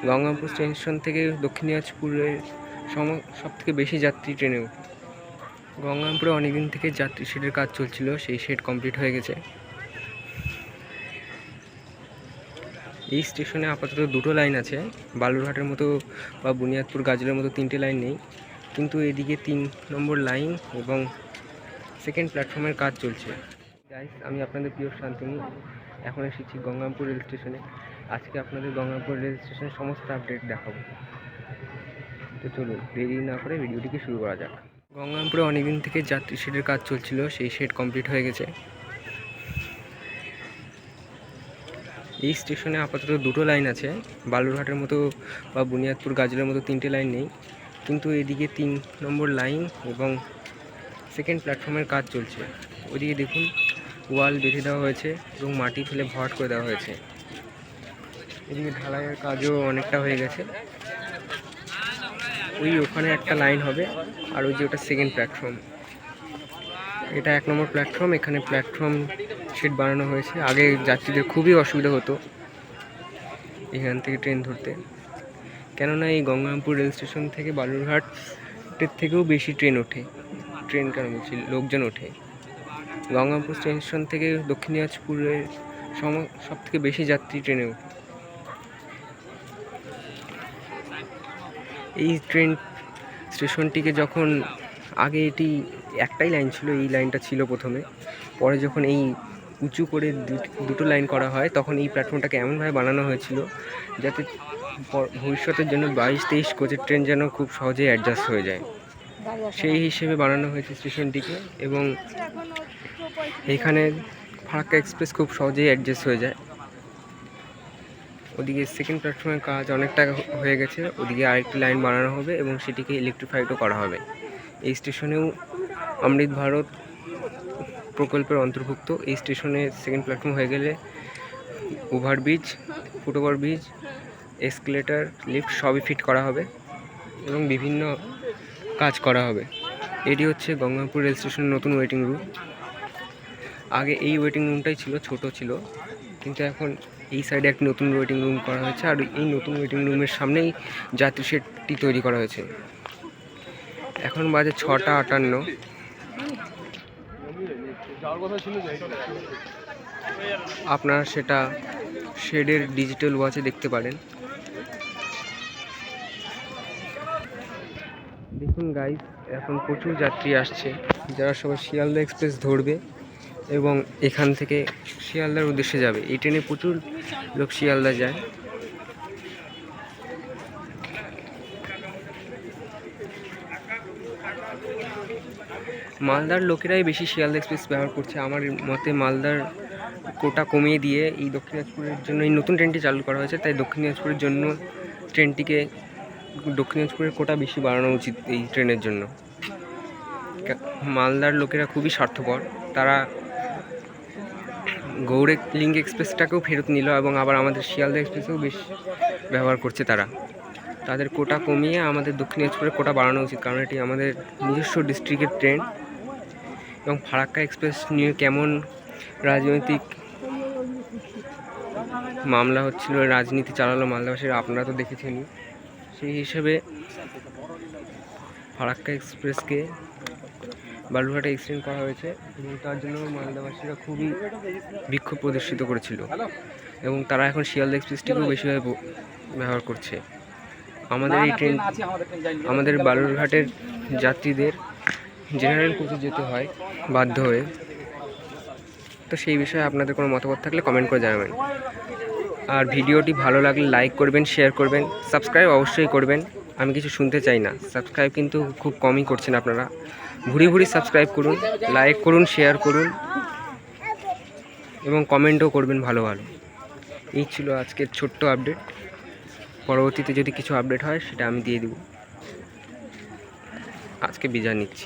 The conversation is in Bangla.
গঙ্গারামপুর স্টেশন থেকে দক্ষিণ দিনাজপুরের সবথেকে বেশি যাত্রী ট্রেনে ওঠে। গঙ্গারামপুরে অনেকদিন থেকে যাত্রী শেডের কাজ চলছিল, সেই শেড কমপ্লিট হয়ে গেছে। এই স্টেশনে আপাতত দুটো লাইন আছে, বালুরঘাটের মতো বা বুনিয়াদপুর গাজলের মতো তিনটে লাইন নেই, কিন্তু এদিকে 3 নম্বর লাইন এবং সেকেন্ড প্ল্যাটফর্মের কাজ চলছে। গাইস, আমি আপনাদের প্রিয় শান্তনু এখন এসেছি গঙ্গারামপুর রেল স্টেশনে। আজকে আপনাদের গঙ্গারামপুর রেল স্টেশনের সমস্ত আপডেট দেখাবো। তো চলুন দেরি না করে ভিডিওটিকে শুরু করা যাক। গঙ্গারামপুরে অনেকদিন থেকে যাত্রী শেডের কাজ চলছিল, সেই শেড কমপ্লিট হয়ে গেছে। এই স্টেশনে আপাতত দুটো লাইন আছে, বালুরঘাটের মতো বা বুনিয়াদপুর গাজলের মতো তিনটে লাইন নেই, কিন্তু এদিকে 3 নম্বর লাইন এবং সেকেন্ড প্ল্যাটফর্মের কাজ চলছে। ওইদিকে দেখুন, ওয়াল বেঁধে দেওয়া হয়েছে এবং মাটি ফেলে ভরাট করে দেওয়া হয়েছে। এদিকে ঢালাইয়ের কাজও অনেকটা হয়ে গেছে। ওখানে একটা লাইন হবে, আর ওই যে ওটা সেকেন্ড প্ল্যাটফর্ম, এটা 1 নম্বর প্ল্যাটফর্ম। এখানে প্ল্যাটফর্ম শেড বানানো হয়েছে। আগে যাত্রীদের খুবই অসুবিধা হতো এখান থেকে ট্রেন ধরতে, কেননা এই গঙ্গারামপুর রেল স্টেশন থেকে বালুরঘাটের থেকেও বেশি ট্রেন ওঠে। ট্রেন কেন বলছি, লোকজন ওঠে। গঙ্গারামপুর স্টেশন থেকে দক্ষিণ দিনাজপুরের সবথেকে বেশি যাত্রী ট্রেনে ওঠে। এই ট্রেন স্টেশনটিকে যখন আগে এটি একটাই লাইন ছিল, এই লাইনটা ছিল প্রথমে, পরে যখন এই উঁচু করে দুটো লাইন করা হয় তখন এই প্ল্যাটফর্মটাকে এমনভাবে বানানো হয়েছিল যাতে ভবিষ্যতের জন্য 22-23 কোচের ট্রেন যেন খুব সহজেই অ্যাডজাস্ট হয়ে যায়, সেই হিসেবে বানানো হয়েছে স্টেশনটিকে। এবং এখানে ফারাক্কা এক্সপ্রেস খুব সহজেই অ্যাডজাস্ট হয়ে যায়। ওদিকে সেকেন্ড প্ল্যাটফর্মের কাজ অনেকটা হয়ে গেছে, ওদিকে আরেকটি লাইন বানানো হবে এবং সেটিকে ইলেকট্রিফাইডও করা হবে। এই স্টেশনেও অমৃত ভারত প্রকল্পের অন্তর্ভুক্ত। এই স্টেশনে সেকেন্ড প্ল্যাটফর্ম হয়ে গেলে overbridge, foot over bridge, escalator, lift সবই ফিট করা হবে এবং বিভিন্ন কাজ করা হবে। এটি হচ্ছে গঙ্গারামপুর রেল স্টেশনের নতুন ওয়েটিং রুম। আগে এই ওয়েটিং রুমটাই ছিল, ছোট ছিল, কিন্তু এখন এই সাইডে একটি নতুন ওয়েটিং রুম করা হয়েছে, আর এই নতুন ওয়েটিং রুমের সামনেই যাত্রী শেডটি তৈরি করা হয়েছে। এখন বাজে 6টা 58। আপনারা সেটা শেডের ডিজিটাল ওয়াচে দেখতে পারেন। দেখুন গাইস, এখন প্রচুর যাত্রী আসছে, যারা সবাই শিয়ালদা এক্সপ্রেস ধরবে এবং এখান থেকে শিয়ালদার উদ্দেশ্যে যাবে। এই ট্রেনে প্রচুর লোক শিয়ালদা যায়। মালদার লোকেরাই বেশি শিয়ালদা এক্সপ্রেস ব্যবহার করছে আমার মতে। মালদার কোটা কমিয়ে দিয়ে এই দক্ষিণ দিনাজপুরের জন্য এই নতুন ট্রেনটি চালু করা হয়েছে, তাই দক্ষিণ দিনাজপুরের জন্য ট্রেনটিকে দক্ষিণ দিনাজপুরের কোটা বেশি বাড়ানো উচিত এই ট্রেনের জন্য। মালদার লোকেরা খুবই স্বার্থপর, তারা গৌড়লিঙ্গ এক্সপ্রেসটাকেও ফেরত নিল এবং আবার আমাদের শিয়ালদা এক্সপ্রেসেও বেশ ব্যবহার করছে। তাদের কোটা কমিয়ে আমাদের দক্ষিণ দিনাজপুরের কোটা বাড়ানো উচিত, কারণ এটি আমাদের নিজস্ব ডিস্ট্রিক্টের ট্রেন। এবং ফারাক্কা এক্সপ্রেস নিয়ে কেমন রাজনৈতিক মামলা হচ্ছিল, রাজনীতি চালালো মালদাবাসীরা, আপনারা তো দেখেছেনই। সেই হিসেবে ফারাক্কা এক্সপ্রেসকে বালুরঘাটে এক্সটেন্ড করা হয়েছে এবং তার জন্য মালদাবাসীরা খুবই বিক্ষোভ প্রদর্শিত করেছিল এবং তারা এখন শিয়ালদা এক্সপ্রেসটিকেও বেশিভাবে ব্যবহার করছে। আমাদের এই ট্রেন, আমাদের বালুরঘাটের যাত্রীদের জেনারেল কোচে যেতে হয় বাধ্য হয়ে। তো সেই বিষয়ে আপনাদের কোনো মতামত থাকলে কমেন্ট করে জানাবেন। আর ভিডিওটি ভালো লাগলে লাইক করবেন, শেয়ার করবেন, সাবস্ক্রাইব অবশ্যই করবেন। আমি কিছু শুনতে চাই না, সাবস্ক্রাইব কিন্তু খুব কমই করছেন আপনারা। ভুরি সাবস্ক্রাইব করুন, লাইক করুন, শেয়ার করুন এবং কমেন্টও করবেন ভালো। এই ছিল আজকের ছোট্ট আপডেট। পরবর্তীতে যদি কিছু আপডেট হয় সেটা আমি দিয়ে দেব। আজকে বিদায় নিচ্ছি।